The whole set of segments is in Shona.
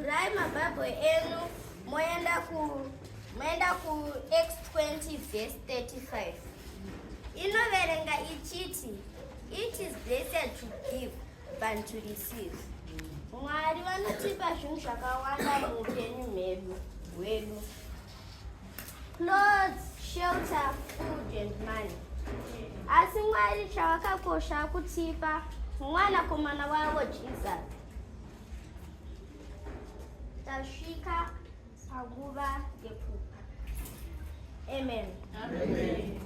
Vurai mabhabho enu moenda kuActs 20 verse 35. Inoverenga ichiti, it is blessed to give than to receive. Mwari vanotipa zvinhu zvakawanda muupenyu hwedu. Clothes, shelter, food and money. Asi Mwari chavakakosha kutipa mwanakomana wavo Jesus. Tasvika panguva yekupa. Amen. Amen.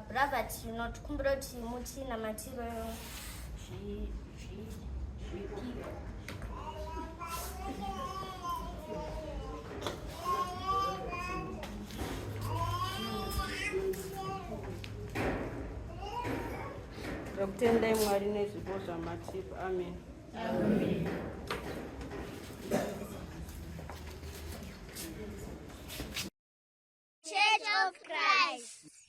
Brava tinokumbira kuti mutinamatiro zvikipo. Ndakutendai Mwari nezvipo zvamatipa. Amen. Amen. Church of Christ.